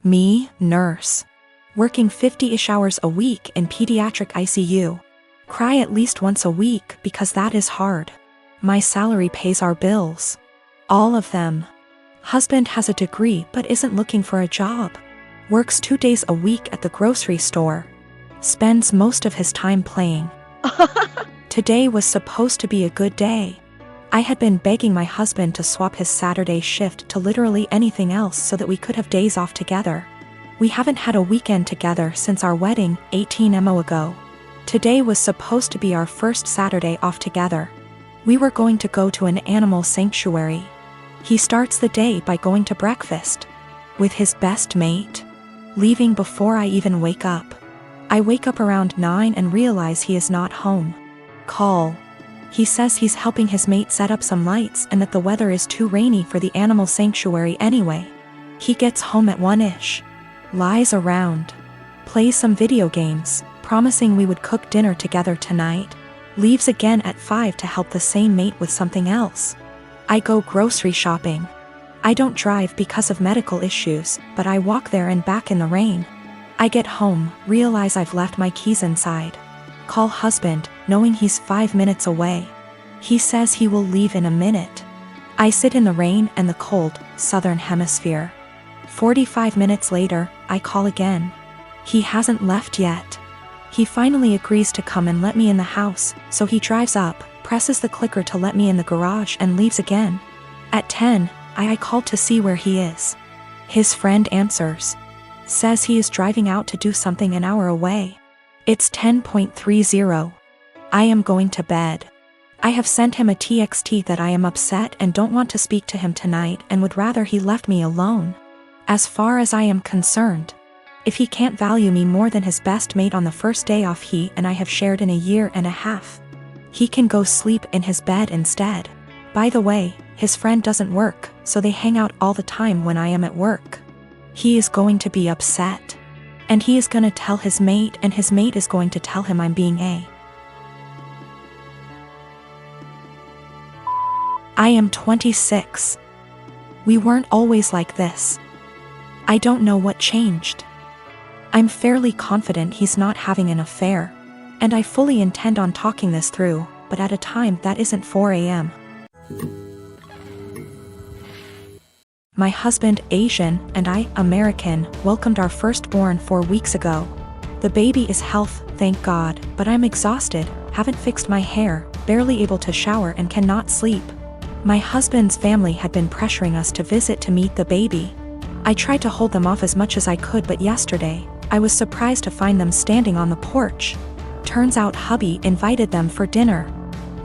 Me, nurse. Working 50-ish hours a week in pediatric ICU. Cry at least once a week because that is hard. My salary pays our bills. All of them. Husband has a degree but isn't looking for a job. Works 2 days a week at the grocery store. Spends most of his time playing. Today was supposed to be a good day. I had been begging my husband to swap his Saturday shift to literally anything else so that we could have days off together. We haven't had a weekend together since our wedding, 18 mo ago. Today was supposed to be our first Saturday off together. We were going to go to an animal sanctuary. He starts the day by going to breakfast with his best mate, leaving before I even wake up. I wake up around 9 and realize he is not home. Call. He says he's helping his mate set up some lights and that the weather is too rainy for the animal sanctuary anyway. He gets home at 1-ish. Lies around. Plays some video games, promising we would cook dinner together tonight. Leaves again at 5 to help the same mate with something else. I go grocery shopping. I don't drive because of medical issues, but I walk there and back in the rain. I get home, realize I've left my keys inside. Call husband, knowing he's 5 minutes away. He says he will leave in a minute. I sit in the rain and the cold, southern hemisphere. 45 minutes later, I call again. He hasn't left yet. He finally agrees to come and let me in the house, so he drives up, presses the clicker to let me in the garage and leaves again. At 10, I called to see where he is. His friend answers. Says he is driving out to do something an hour away. It's 10:30. I am going to bed. I have sent him a TXT that I am upset and don't want to speak to him tonight and would rather he left me alone. As far as I am concerned, if he can't value me more than his best mate on the first day off he and I have shared in a year and a half, he can go sleep in his bed instead. By the way, his friend doesn't work, so they hang out all the time when I am at work. He is going to be upset. And he is gonna tell his mate and his mate is going to tell him I'm being a. I am 26. We weren't always like this. I don't know what changed. I'm fairly confident he's not having an affair, and I fully intend on talking this through, but at a time that isn't 4 a.m. My husband, Asian, and I, American, welcomed our firstborn 4 weeks ago. The baby is healthy, thank God, but I'm exhausted, haven't fixed my hair, barely able to shower and cannot sleep. My husband's family had been pressuring us to visit to meet the baby. I tried to hold them off as much as I could, but yesterday, I was surprised to find them standing on the porch. Turns out hubby invited them for dinner.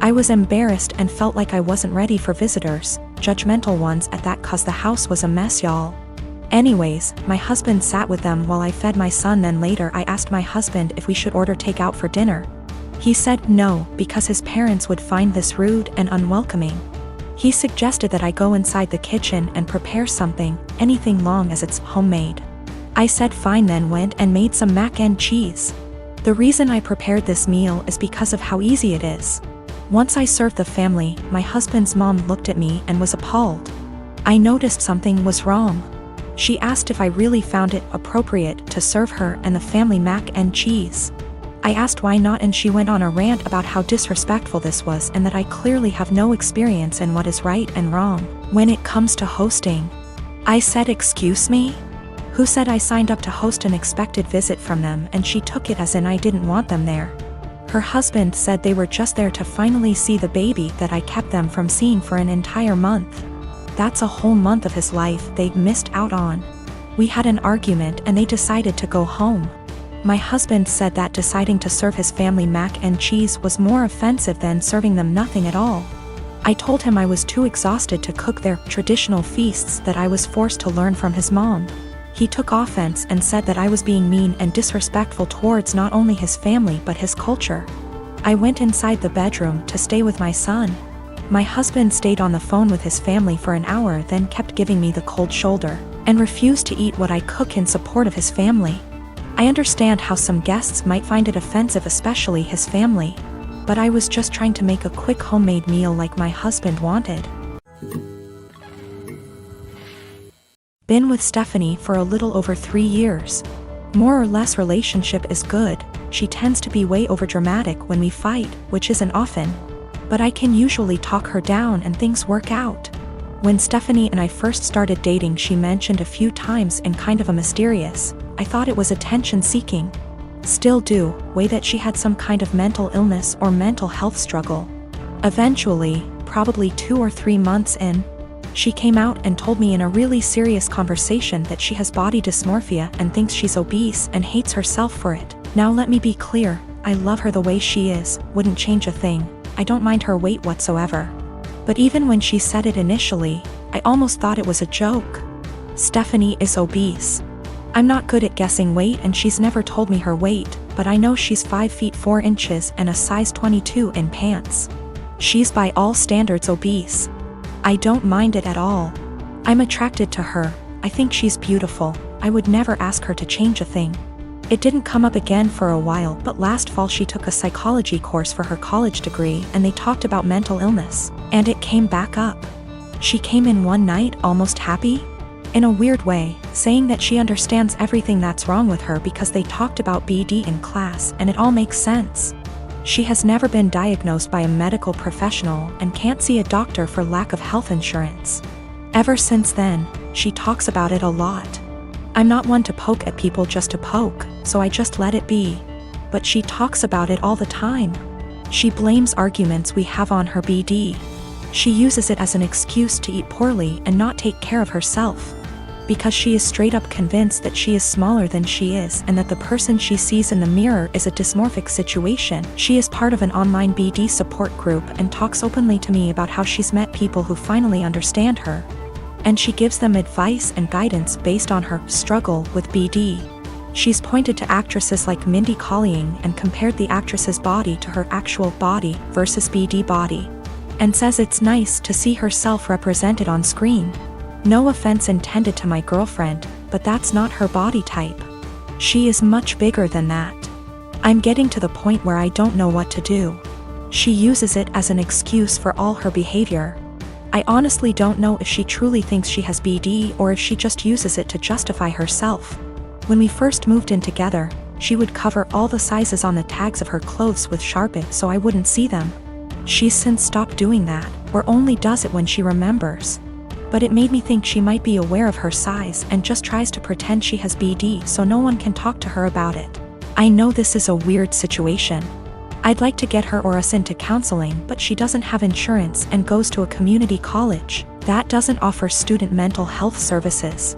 I was embarrassed and felt like I wasn't ready for visitors, judgmental ones at that, cause the house was a mess, y'all. Anyways, my husband sat with them while I fed my son. Then later I asked my husband if we should order takeout for dinner. He said no, because his parents would find this rude and unwelcoming. He suggested that I go inside the kitchen and prepare something, anything long as it's homemade. I said fine, then went and made some mac and cheese. The reason I prepared this meal is because of how easy it is. Once I served the family, my husband's mom looked at me and was appalled. I noticed something was wrong. She asked if I really found it appropriate to serve her and the family mac and cheese. I asked why not, and she went on a rant about how disrespectful this was and that I clearly have no experience in what is right and wrong when it comes to hosting. I said, excuse me? Who said I signed up to host an expected visit from them? And she took it as in I didn't want them there. Her husband said they were just there to finally see the baby that I kept them from seeing for an entire month. That's a whole month of his life they'd missed out on. We had an argument and they decided to go home. My husband said that deciding to serve his family mac and cheese was more offensive than serving them nothing at all. I told him I was too exhausted to cook their traditional feasts, that I was forced to learn from his mom. He took offense and said that I was being mean and disrespectful towards not only his family but his culture. I went inside the bedroom to stay with my son. My husband stayed on the phone with his family for an hour, then kept giving me the cold shoulder, and refused to eat what I cook in support of his family. I understand how some guests might find it offensive, especially his family, but I was just trying to make a quick homemade meal like my husband wanted. Been with Stephanie for a little over 3 years. More or less relationship is good. She tends to be way overdramatic when we fight, which isn't often. But I can usually talk her down and things work out. When Stephanie and I first started dating, she mentioned a few times in kind of a mysterious, I thought it was attention seeking. Still do, way that she had some kind of mental illness or mental health struggle. Eventually, probably 2 or 3 months in, she came out and told me in a really serious conversation that she has body dysmorphia and thinks she's obese and hates herself for it. Now let me be clear, I love her the way she is, wouldn't change a thing. I don't mind her weight whatsoever. But even when she said it initially, I almost thought it was a joke. Stephanie is obese. I'm not good at guessing weight and she's never told me her weight, but I know she's 5 feet 4 inches and a size 22 in pants. She's by all standards obese. I don't mind it at all. I'm attracted to her. I think she's beautiful. I would never ask her to change a thing. It didn't come up again for a while, but last fall she took a psychology course for her college degree and they talked about mental illness, and it came back up. She came in one night almost happy, in a weird way, saying that she understands everything that's wrong with her because they talked about BD in class and it all makes sense. She has never been diagnosed by a medical professional and can't see a doctor for lack of health insurance. Ever since then, she talks about it a lot. I'm not one to poke at people just to poke, so I just let it be. But she talks about it all the time. She blames arguments we have on her BD. She uses it as an excuse to eat poorly and not take care of herself. Because she is straight up convinced that she is smaller than she is and that the person she sees in the mirror is a dysmorphic situation. She is part of an online BD support group and talks openly to me about how she's met people who finally understand her. And she gives them advice and guidance based on her struggle with BD. She's pointed to actresses like Mindy Kaling and compared the actress's body to her actual body versus BD body. And says it's nice to see herself represented on screen. No offense intended to my girlfriend, but that's not her body type. She is much bigger than that. I'm getting to the point where I don't know what to do. She uses it as an excuse for all her behavior. I honestly don't know if she truly thinks she has BD or if she just uses it to justify herself. When we first moved in together, she would cover all the sizes on the tags of her clothes with Sharpie so I wouldn't see them. She's since stopped doing that, or only does it when she remembers. But it made me think she might be aware of her size and just tries to pretend she has BD so no one can talk to her about it. I know this is a weird situation. I'd like to get her or us into counseling, but she doesn't have insurance and goes to a community college that doesn't offer student mental health services.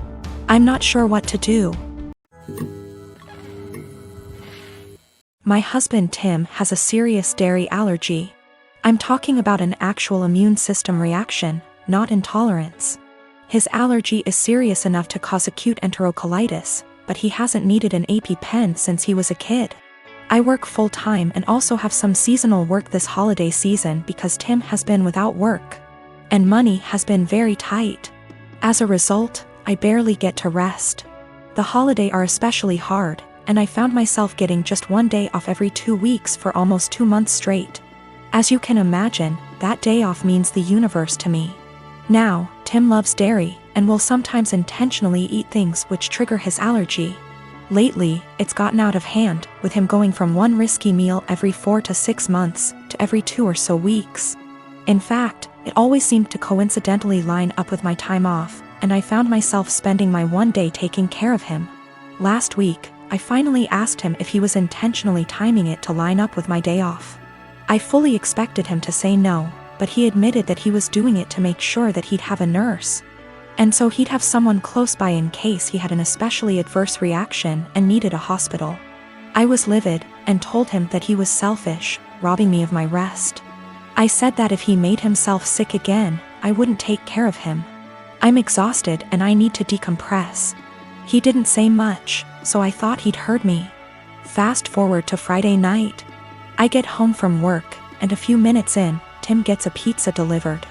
I'm not sure what to do. My husband Tim has a serious dairy allergy. I'm talking about an actual immune system reaction, not intolerance. His allergy is serious enough to cause acute enterocolitis, but he hasn't needed an EpiPen since he was a kid. I work full-time and also have some seasonal work this holiday season because Tim has been without work. And money has been very tight. As a result, I barely get to rest. The holidays are especially hard, and I found myself getting just 1 day off every 2 weeks for almost 2 months straight. As you can imagine, that day off means the universe to me. Now, Tim loves dairy, and will sometimes intentionally eat things which trigger his allergy. Lately, it's gotten out of hand, with him going from one risky meal every 4 to 6 months, to every 2 or so weeks. In fact, it always seemed to coincidentally line up with my time off, and I found myself spending my 1 day taking care of him. Last week, I finally asked him if he was intentionally timing it to line up with my day off. I fully expected him to say no, but he admitted that he was doing it to make sure that he'd have a nurse. And so he'd have someone close by in case he had an especially adverse reaction and needed a hospital. I was livid, and told him that he was selfish, robbing me of my rest. I said that if he made himself sick again, I wouldn't take care of him. I'm exhausted and I need to decompress. He didn't say much, so I thought he'd heard me. Fast forward to Friday night. I get home from work, and a few minutes in, Tim gets a pizza delivered.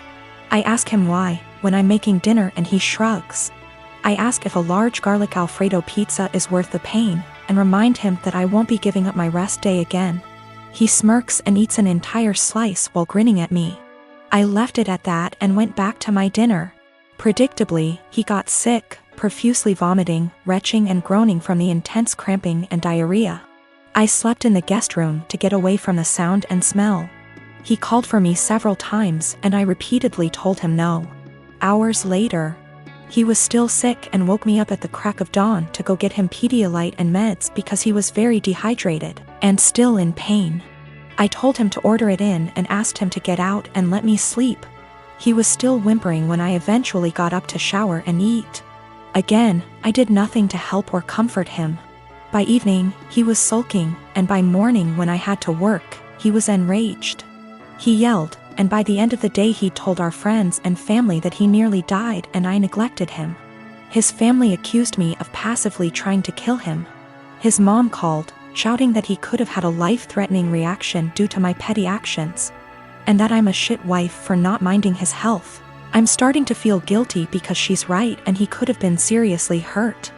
I ask him why, when I'm making dinner, and he shrugs. I ask if a large garlic Alfredo pizza is worth the pain, and remind him that I won't be giving up my rest day again. He smirks and eats an entire slice while grinning at me. I left it at that and went back to my dinner. Predictably, he got sick, profusely vomiting, retching and groaning from the intense cramping and diarrhea. I slept in the guest room to get away from the sound and smell. He called for me several times and I repeatedly told him no. Hours later, he was still sick and woke me up at the crack of dawn to go get him Pedialyte and meds because he was very dehydrated and still in pain. I told him to order it in and asked him to get out and let me sleep. He was still whimpering when I eventually got up to shower and eat. Again, I did nothing to help or comfort him. By evening, he was sulking, and by morning when I had to work, he was enraged. He yelled, and by the end of the day he told our friends and family that he nearly died and I neglected him. His family accused me of passively trying to kill him. His mom called, shouting that he could have had a life-threatening reaction due to my petty actions, and that I'm a shit wife for not minding his health. I'm starting to feel guilty because she's right and he could have been seriously hurt.